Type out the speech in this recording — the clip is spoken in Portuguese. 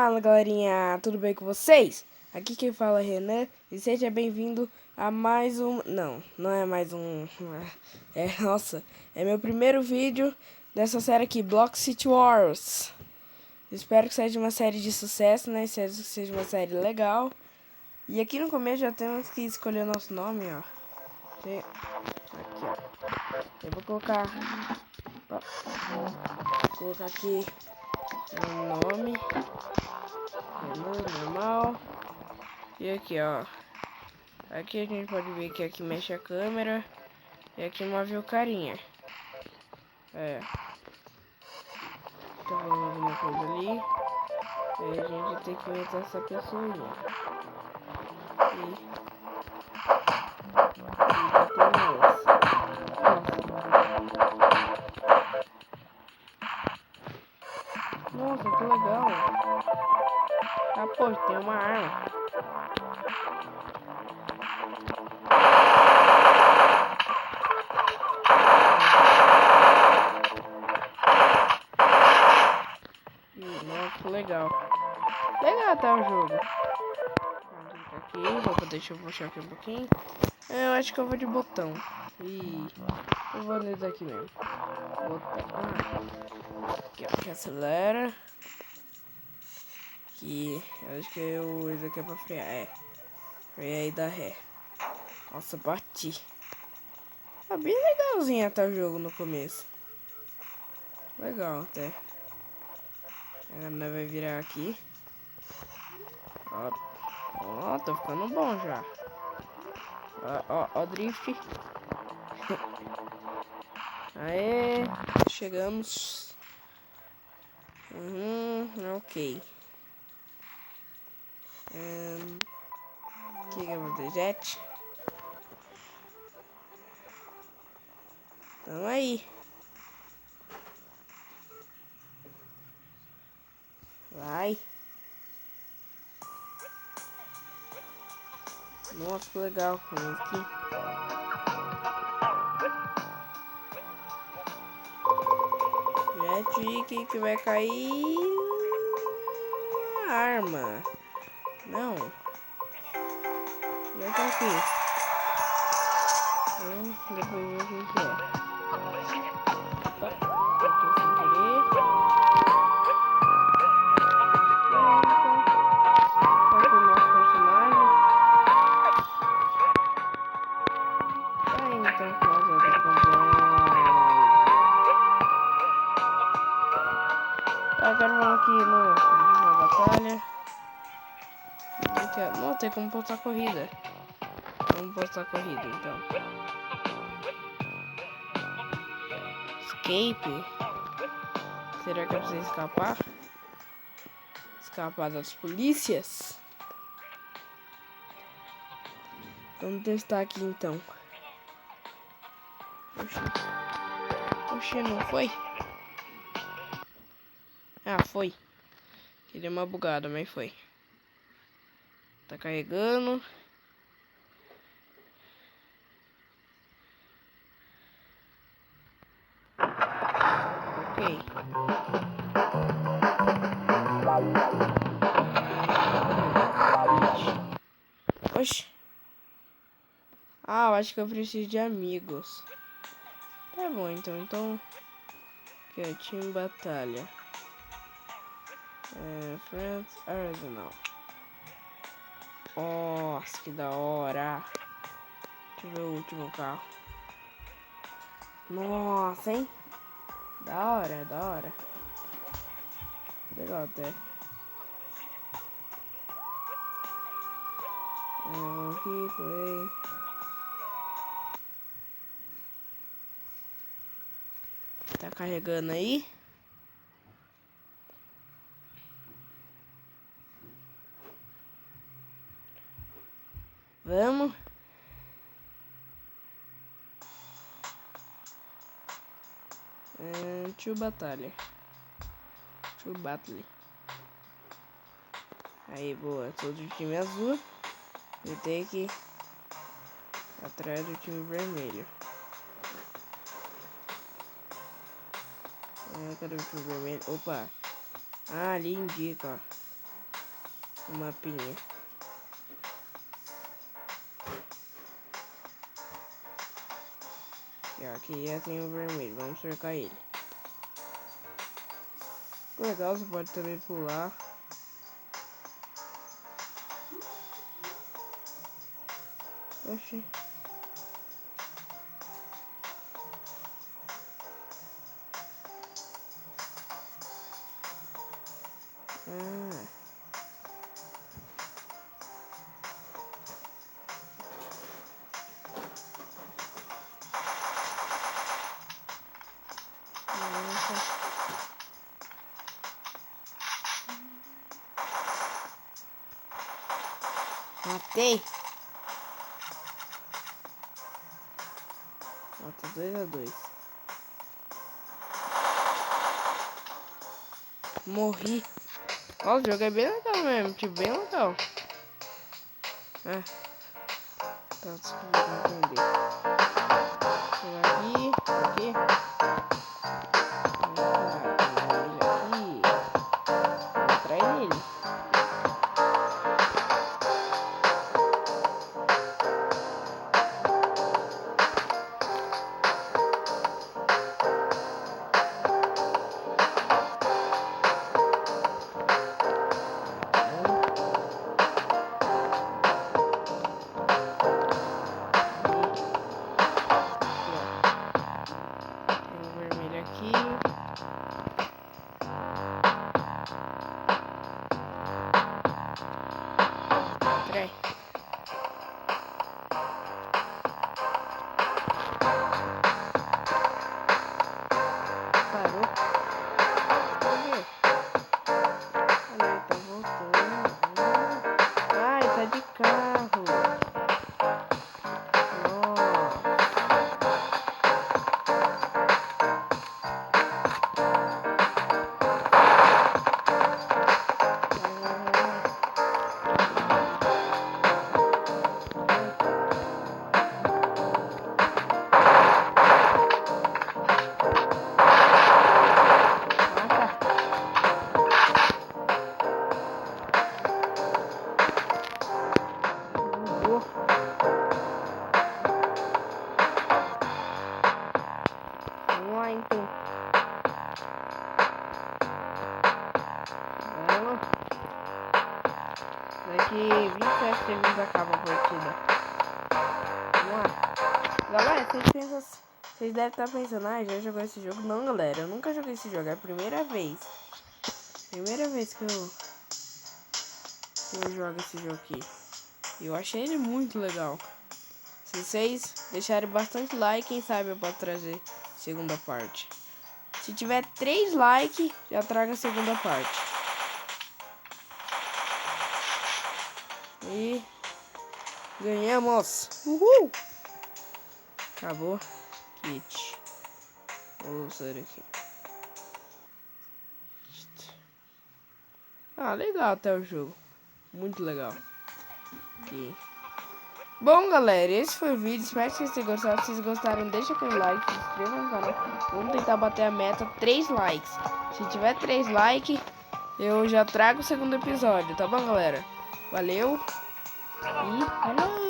Fala galerinha, tudo bem com vocês? Aqui quem fala é Renan e seja bem-vindo a mais um... Não é mais um... Nossa, é meu primeiro vídeo dessa série aqui, Block City Wars. Espero que seja uma série de sucesso, né? Espero que seja uma série legal. E aqui no começo já temos que escolher o nosso nome, ó. Aqui, ó. Eu vou colocar... Vou colocar aqui o nome... normal. E aqui, ó. Aqui a gente pode ver que aqui mexe a câmera. E aqui move o carinha. Tá vendo alguma coisa ali? Aí a gente tem que meter essa pessoinha. E bater nelas. Nossa, que legal. Ah, pô, tem uma arma. Nossa, que legal. Legal tá o jogo. Aqui, deixa eu puxar aqui um pouquinho. Eu acho que eu vou de botão. Eu vou nesse aqui mesmo. Botão. Aqui, ó, que acelera. Aqui, eu acho que esse aqui é pra frear. Frear e dar ré. Nossa, bati. Tá bem legalzinho até o jogo no começo. Legal até. Agora nós vai virar aqui. Ó, tô ficando bom já. Ó, drift. Aê, chegamos. Ok. Aqui é o jet. Tamo aí. Vai. Nossa, que legal com isso aqui. Jet que vai cair na arma. Não. Vai tá aqui. Depois eu vejo o que é. Agora vamos aqui na batalha. Não tem como postar corrida. Vamos postar corrida então. Escape. Será que eu preciso escapar? Escapar das polícias? Vamos testar aqui então. Oxi, não foi? Ah, foi. Ele é uma bugada, mas foi. Tá carregando. Ok. Oxi. Ah, eu acho que eu preciso de amigos. Tá bom, então... Aqui é time batalha. Friends Arsenal. Nossa, que da hora. Deixa eu ver o último carro. Nossa, hein? Da hora. Legal até. Replay. Tá carregando aí. Vamos. To batalha. To battle. Aí, boa. Sou do time azul. Eu tenho que ir atrás do time vermelho. Cadê o time vermelho? Opa. Ah, ali indica, ó. o mapinha. E aqui já tem o vermelho, vamos cercar ele. Legal, você pode também pular. Oxi. Matei. Falta 2-2. Morri. Ó, o jogo é bem legal mesmo, tipo, bem legal. Tá desculpa, não entender. Aqui. Vou atrás dele. Parou. Olha, tá voltando. Ai, tá de carro. Vamos lá então. Daqui 27 segundos acaba a partida. Vamos lá. Galera, vocês devem estar pensando, ah, já jogou esse jogo? Não, galera, eu nunca joguei esse jogo, é a primeira vez. Primeira vez que eu jogo esse jogo aqui. Eu achei ele muito legal. Se vocês deixarem bastante like, quem sabe eu posso trazer a segunda parte. Se tiver 3 likes, já traga a segunda parte. E ganhamos! Uhul! Acabou. Kit. Vou usar aqui. Ah, legal até o jogo. Muito legal. Aqui. Bom, galera, esse foi o vídeo. Espero que vocês tenham gostado. Se vocês gostaram, deixa aquele like, se inscreva no canal. Vamos tentar bater a meta 3 likes. Se tiver 3 likes, eu já trago o segundo episódio, tá bom, galera? Valeu e falou!